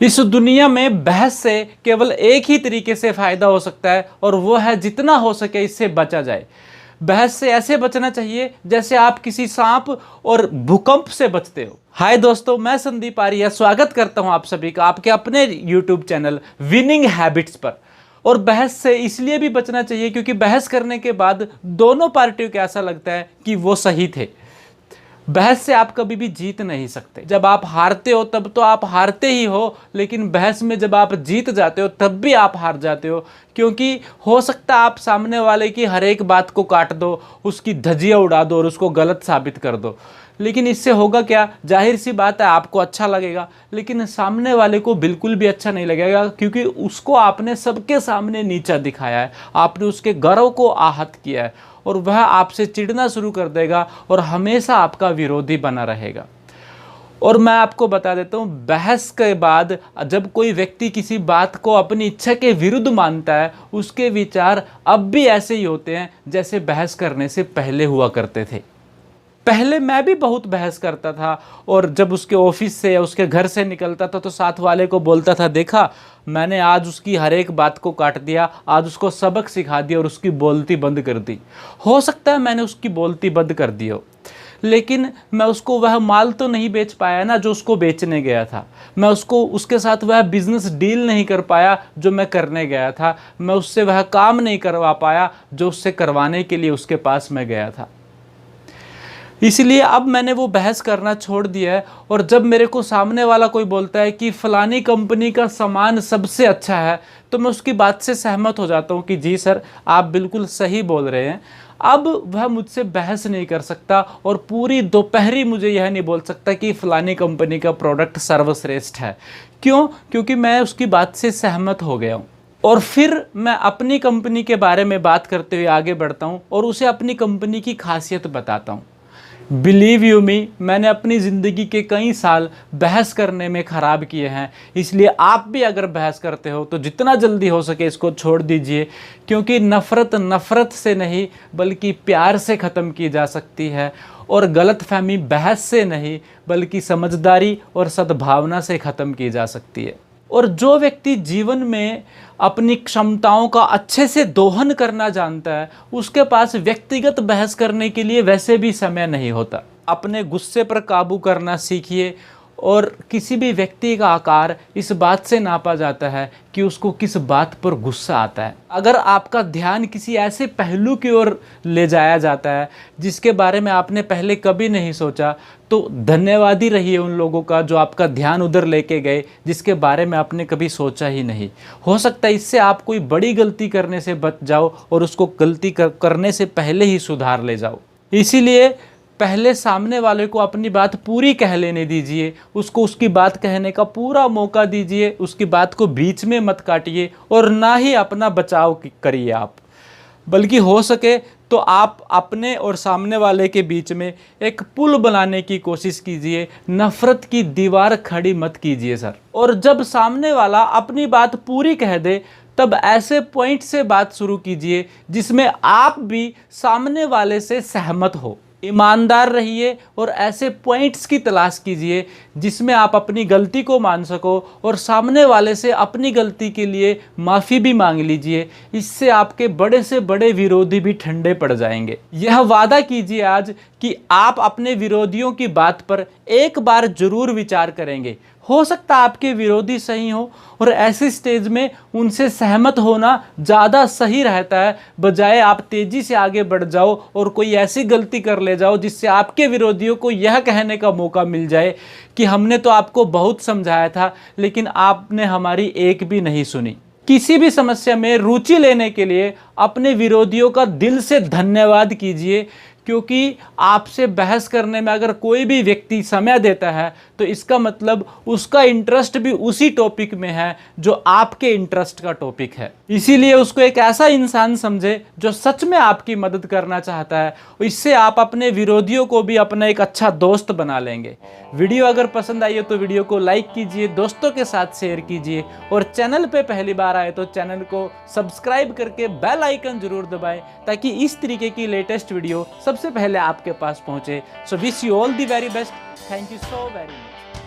इस दुनिया में बहस से केवल एक ही तरीके से फायदा हो सकता है और वो है जितना हो सके इससे बचा जाए। बहस से ऐसे बचना चाहिए जैसे आप किसी सांप और भूकंप से बचते हो। हाय दोस्तों, मैं संदीप आर्य स्वागत करता हूं आप सभी का आपके अपने यूट्यूब चैनल विनिंग हैबिट्स पर। और बहस से इसलिए भी बचना चाहिए क्योंकि बहस करने के बाद दोनों पार्टियों को ऐसा लगता है कि वो सही थे। बहस से आप कभी भी जीत नहीं सकते। जब आप हारते हो तब तो आप हारते ही हो, लेकिन बहस में जब आप जीत जाते हो तब भी आप हार जाते हो, क्योंकि हो सकता है आप सामने वाले की हर एक बात को काट दो, उसकी धज्जियां उड़ा दो और उसको गलत साबित कर दो। लेकिन इससे होगा क्या? जाहिर सी बात है आपको अच्छा लगेगा, लेकिन सामने वाले को बिल्कुल भी अच्छा नहीं लगेगा, क्योंकि उसको आपने सबके सामने नीचा दिखाया है, आपने उसके गर्व को आहत किया है और वह आपसे चिढ़ना शुरू कर देगा और हमेशा आपका विरोधी बना रहेगा। और मैं आपको बता देता हूँ, बहस के बाद जब कोई व्यक्ति किसी बात को अपनी इच्छा के विरुद्ध मानता है, उसके विचार अब भी ऐसे ही होते हैं जैसे बहस करने से पहले हुआ करते थे। पहले मैं भी बहुत बहस करता था और जब उसके ऑफिस से या उसके घर से निकलता था तो साथ वाले को बोलता था, देखा मैंने आज उसकी हर एक बात को काट दिया, आज उसको सबक सिखा दिया और उसकी बोलती बंद कर दी। हो सकता है मैंने उसकी बोलती बंद कर दी हो, लेकिन मैं उसको वह माल तो नहीं बेच पाया ना जो उसको बेचने गया था। मैं उसके साथ वह बिजनेस डील नहीं कर पाया जो मैं करने गया था। मैं उससे वह काम नहीं करवा पाया जो उससे करवाने के लिए उसके पास मैं गया था। इसलिए अब मैंने वो बहस करना छोड़ दिया है। और जब मेरे को सामने वाला कोई बोलता है कि फलानी कंपनी का सामान सबसे अच्छा है, तो मैं उसकी बात से सहमत हो जाता हूँ कि जी सर, आप बिल्कुल सही बोल रहे हैं। अब वह मुझसे बहस नहीं कर सकता और पूरी दोपहरी मुझे यह नहीं बोल सकता कि फलानी कंपनी का प्रोडक्ट सर्वश्रेष्ठ है। क्यों? क्योंकि मैं उसकी बात से सहमत हो गया हूँ। और फिर मैं अपनी कंपनी के बारे में बात करते हुए आगे बढ़ता हूँ और उसे अपनी कंपनी की खासियत बताता हूँ। बिलीव यू मी, मैंने अपनी ज़िंदगी के कई साल बहस करने में ख़राब किए हैं। इसलिए आप भी अगर बहस करते हो तो जितना जल्दी हो सके इसको छोड़ दीजिए, क्योंकि नफ़रत नफ़रत से नहीं बल्कि प्यार से ख़त्म की जा सकती है, और गलतफहमी बहस से नहीं बल्कि समझदारी और सद्भावना से ख़त्म की जा सकती है। और जो व्यक्ति जीवन में अपनी क्षमताओं का अच्छे से दोहन करना जानता है, उसके पास व्यक्तिगत बहस करने के लिए वैसे भी समय नहीं होता। अपने गुस्से पर काबू करना सीखिए। और किसी भी व्यक्ति का आकार इस बात से नापा जाता है कि उसको किस बात पर गुस्सा आता है। अगर आपका ध्यान किसी ऐसे पहलू की ओर ले जाया जाता है जिसके बारे में आपने पहले कभी नहीं सोचा, तो धन्यवादी रहिए उन लोगों का जो आपका ध्यान उधर लेके गए जिसके बारे में आपने कभी सोचा ही नहीं। हो सकता है इससे आप कोई बड़ी गलती करने से बच जाओ और उसको गलती करने से पहले ही सुधार ले जाओ। इसीलिए पहले सामने वाले को अपनी बात पूरी कह लेने दीजिए, उसको उसकी बात कहने का पूरा मौका दीजिए, उसकी बात को बीच में मत काटिए और ना ही अपना बचाव करिए आप, बल्कि हो सके तो आप अपने और सामने वाले के बीच में एक पुल बनाने की कोशिश कीजिए। नफ़रत की दीवार खड़ी मत कीजिए सर। और जब सामने वाला अपनी बात पूरी कह दे तब ऐसे पॉइंट से बात शुरू कीजिए जिसमें आप भी सामने वाले से सहमत हो। ईमानदार रहिए और ऐसे पॉइंट्स की तलाश कीजिए जिसमें आप अपनी गलती को मान सको और सामने वाले से अपनी गलती के लिए माफ़ी भी मांग लीजिए। इससे आपके बड़े से बड़े विरोधी भी ठंडे पड़ जाएंगे। यह वादा कीजिए आज कि आप अपने विरोधियों की बात पर एक बार जरूर विचार करेंगे। हो सकता है आपके विरोधी सही हो और ऐसे स्टेज में उनसे सहमत होना ज़्यादा सही रहता है, बजाय आप तेज़ी से आगे बढ़ जाओ और कोई ऐसी गलती कर ले जाओ जिससे आपके विरोधियों को यह कहने का मौका मिल जाए कि हमने तो आपको बहुत समझाया था लेकिन आपने हमारी एक भी नहीं सुनी। किसी भी समस्या में रुचि लेने के लिए अपने विरोधियों का दिल से धन्यवाद कीजिए, क्योंकि आपसे बहस करने में अगर कोई भी व्यक्ति समय देता है तो इसका मतलब उसका इंटरेस्ट भी उसी टॉपिक में है जो आपके इंटरेस्ट का टॉपिक है। इसीलिए उसको एक ऐसा इंसान समझे जो सच में आपकी मदद करना चाहता है। इससे आप अपने विरोधियों को भी अपना एक अच्छा दोस्त बना लेंगे। वीडियो अगर पसंद आई हो तो वीडियो को लाइक कीजिए, दोस्तों के साथ शेयर कीजिए और चैनल पे पहली बार आए तो चैनल को सब्सक्राइब करके बेल आइकन जरूर दबाएं ताकि इस तरीके की लेटेस्ट वीडियो सबसे पहले आपके पास पहुंचे। So wish you all the very best. Thank you so very much.